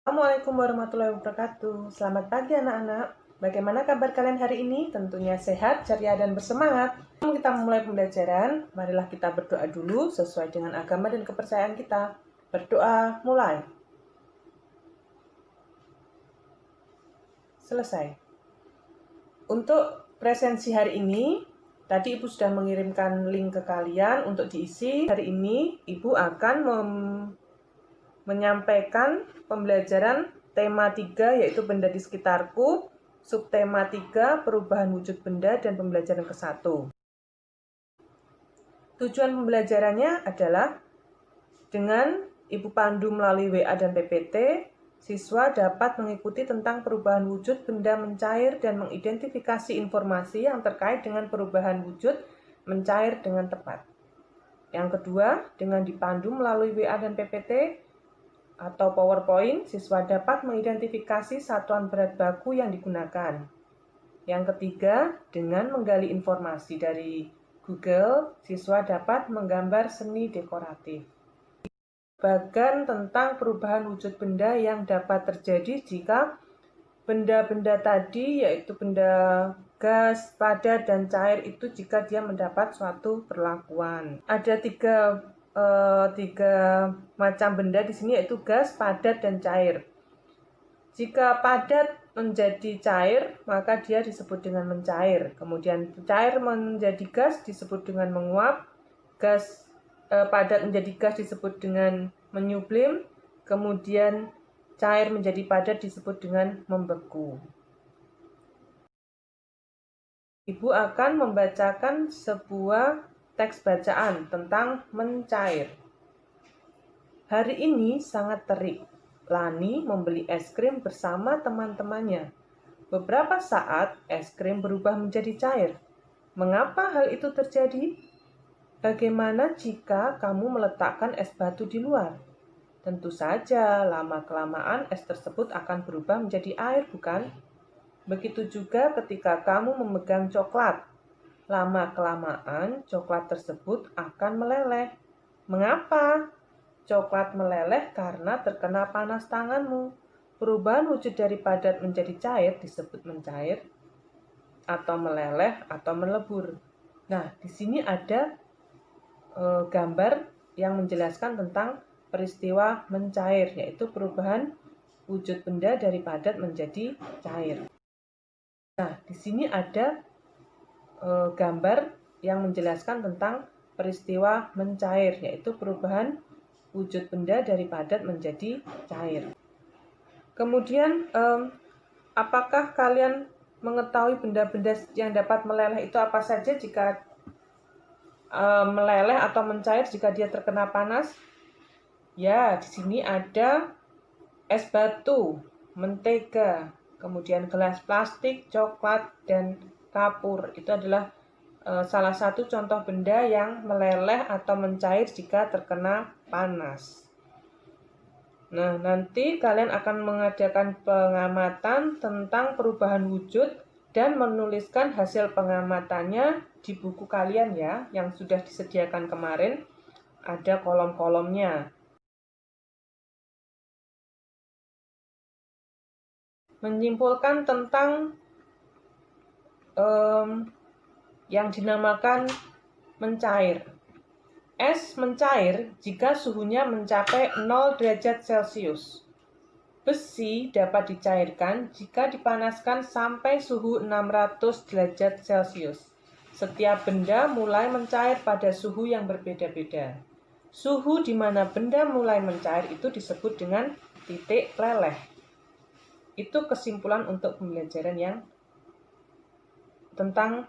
Assalamualaikum warahmatullahi wabarakatuh. Selamat pagi anak-anak. Bagaimana kabar kalian hari ini? Tentunya sehat, ceria, dan bersemangat. Sebelum kita memulai pembelajaran, marilah kita berdoa dulu sesuai dengan agama dan kepercayaan kita. Berdoa, mulai. Selesai. Untuk presensi hari ini, tadi Ibu sudah mengirimkan link ke kalian untuk diisi. Hari ini Ibu akan menyampaikan pembelajaran tema 3 yaitu benda di sekitarku, subtema 3 perubahan wujud benda dan pembelajaran ke-1. Tujuan pembelajarannya adalah dengan Ibu pandu melalui WA dan PPT, siswa dapat mengikuti tentang perubahan wujud benda mencair dan mengidentifikasi informasi yang terkait dengan perubahan wujud mencair dengan tepat. Yang kedua, dengan dipandu melalui WA dan PPT, atau PowerPoint, siswa dapat mengidentifikasi satuan berat baku yang digunakan. Yang ketiga, dengan menggali informasi dari Google, siswa dapat menggambar seni dekoratif. Bagian tentang perubahan wujud benda yang dapat terjadi jika benda-benda tadi, yaitu benda gas, padat, dan cair itu jika dia mendapat suatu perlakuan. Ada tiga macam benda di sini, yaitu gas, padat, dan cair. Jika padat menjadi cair, maka dia disebut dengan mencair. Kemudian cair menjadi gas disebut dengan menguap. Padat menjadi gas disebut dengan menyublim. Kemudian cair menjadi padat disebut dengan membeku. Ibu akan membacakan sebuah teks bacaan tentang mencair. Hari ini sangat terik. Lani membeli es krim bersama teman-temannya. Beberapa saat, es krim berubah menjadi cair. Mengapa hal itu terjadi? Bagaimana jika kamu meletakkan es batu di luar? Tentu saja, lama-kelamaan es tersebut akan berubah menjadi air, bukan? Begitu juga ketika kamu memegang coklat. Lama-kelamaan, coklat tersebut akan meleleh. Mengapa? Coklat meleleh karena terkena panas tanganmu. Perubahan wujud dari padat menjadi cair disebut mencair, atau meleleh, atau melebur. Nah, di sini ada gambar yang menjelaskan tentang peristiwa mencair, yaitu perubahan wujud benda dari padat menjadi cair. Nah, di sini ada gambar yang menjelaskan tentang peristiwa mencair, yaitu perubahan wujud benda dari padat menjadi cair. Kemudian, apakah kalian mengetahui benda-benda yang dapat meleleh itu apa saja jika meleleh atau mencair jika dia terkena panas? Ya, di sini ada es batu, mentega, kemudian gelas plastik, coklat, dan kapur. Itu adalah salah satu contoh benda yang meleleh atau mencair jika terkena panas. Nah, nanti kalian akan mengadakan pengamatan tentang perubahan wujud dan menuliskan hasil pengamatannya di buku kalian ya, yang sudah disediakan kemarin. Ada kolom-kolomnya. Menyimpulkan tentang yang dinamakan mencair. Es mencair jika suhunya mencapai 0 derajat Celcius. Besi dapat dicairkan jika dipanaskan sampai suhu 600 derajat Celcius. Setiap benda mulai mencair pada suhu yang berbeda-beda. Suhu di mana benda mulai mencair itu disebut dengan titik leleh. Itu kesimpulan untuk pembelajaran yang tentang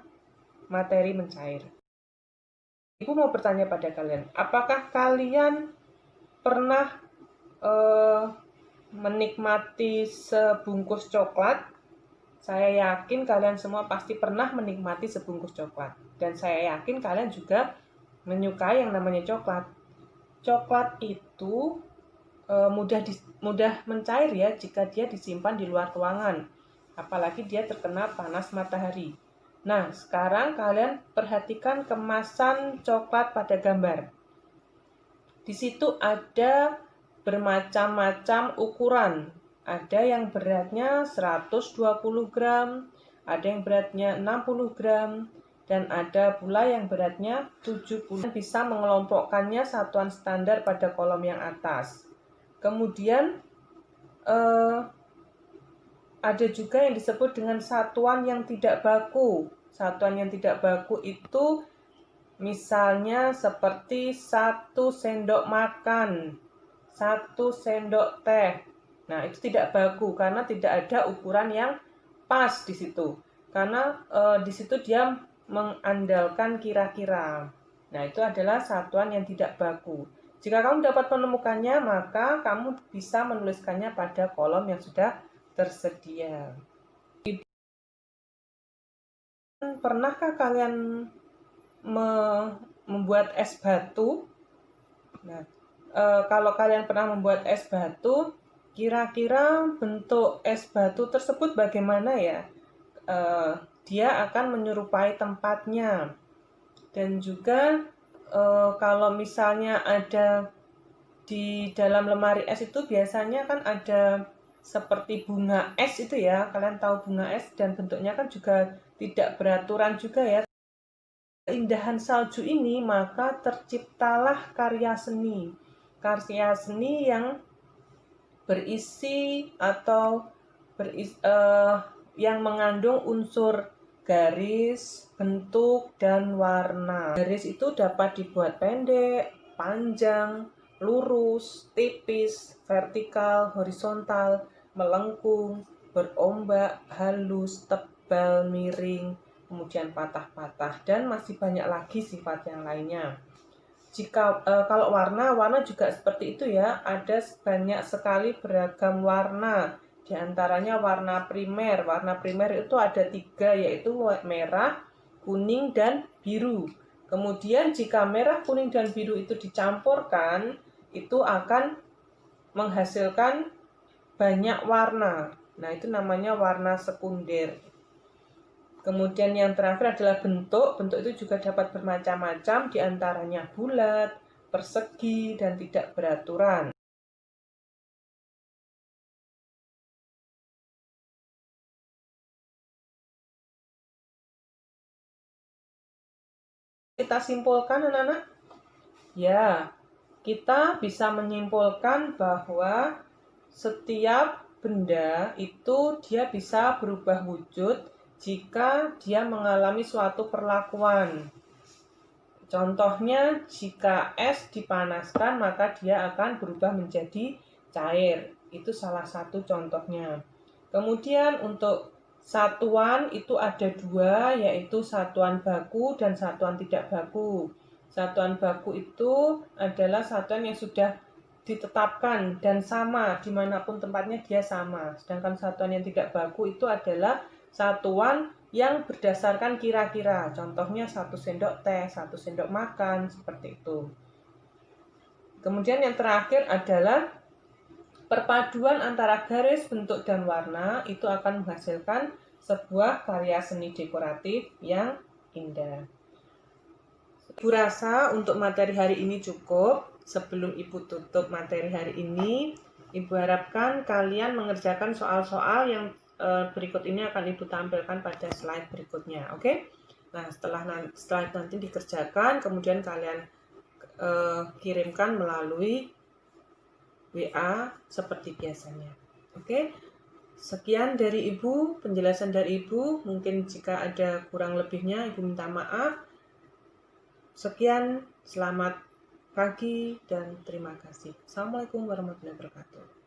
materi mencair. Ibu mau bertanya pada kalian, apakah kalian pernah menikmati sebungkus coklat? Saya yakin kalian semua pasti pernah menikmati sebungkus coklat. Dan saya yakin kalian juga menyukai yang namanya coklat. Coklat itu mudah mencair ya jika dia disimpan di luar ruangan. Apalagi dia terkena panas matahari. Nah, sekarang kalian perhatikan kemasan coklat pada gambar. Di situ ada bermacam-macam ukuran. Ada yang beratnya 120 gram, ada yang beratnya 60 gram, dan ada pula yang beratnya 70. Bisa mengelompokkannya satuan standar pada kolom yang atas. Kemudian ada juga yang disebut dengan satuan yang tidak baku. Satuan yang tidak baku itu misalnya seperti 1 sendok makan, 1 sendok teh. Nah, itu tidak baku karena tidak ada ukuran yang pas di situ. Karena di situ dia mengandalkan kira-kira. Nah, itu adalah satuan yang tidak baku. Jika kamu dapat menemukannya, maka kamu bisa menuliskannya pada kolom yang sudah tersedia. Pernahkah kalian membuat es batu? Nah, kalau kalian pernah membuat es batu, kira-kira bentuk es batu tersebut bagaimana ya? Dia akan menyerupai tempatnya. Dan juga kalau misalnya ada di dalam lemari es itu biasanya kan ada seperti bunga es itu ya, kalian tahu bunga es, dan bentuknya kan juga tidak beraturan juga ya. Keindahan salju ini maka terciptalah karya seni yang berisi atau yang mengandung unsur garis, bentuk, dan warna. Garis itu dapat dibuat pendek, panjang, lurus, tipis, vertikal, horizontal, melengkung, berombak, halus, tebal, miring, kemudian patah-patah, dan masih banyak lagi sifat yang lainnya. Kalau warna juga seperti itu ya, ada banyak sekali beragam warna. Di antaranya warna primer. Warna primer itu ada 3, yaitu merah, kuning, dan biru. Kemudian jika merah, kuning, dan biru itu dicampurkan, itu akan menghasilkan banyak warna. Nah, itu namanya warna sekunder. Kemudian yang terakhir adalah bentuk. Bentuk itu juga dapat bermacam-macam, diantaranya bulat, persegi, dan tidak beraturan. Kita simpulkan anak-anak? Ya, kita bisa menyimpulkan bahwa setiap benda itu dia bisa berubah wujud jika dia mengalami suatu perlakuan. Contohnya, jika es dipanaskan maka dia akan berubah menjadi cair. Itu salah satu contohnya. Kemudian untuk satuan itu ada 2, yaitu satuan baku dan satuan tidak baku. Satuan baku itu adalah satuan yang sudah ditetapkan dan sama, dimanapun tempatnya dia sama. Sedangkan satuan yang tidak baku itu adalah satuan yang berdasarkan kira-kira. Contohnya 1 sendok teh, 1 sendok makan, seperti itu. Kemudian yang terakhir adalah perpaduan antara garis, bentuk, dan warna itu akan menghasilkan sebuah karya seni dekoratif yang indah. Ibu rasa untuk materi hari ini cukup. Sebelum Ibu tutup materi hari ini, Ibu harapkan kalian mengerjakan soal-soal yang berikut ini akan Ibu tampilkan pada slide berikutnya. Oke? Nah, setelah nanti dikerjakan, kemudian kalian kirimkan melalui WA seperti biasanya. Oke? Sekian dari Ibu, penjelasan dari Ibu. Mungkin jika ada kurang lebihnya, Ibu minta maaf. Sekian, selamat pagi dan terima kasih. Assalamualaikum warahmatullahi wabarakatuh.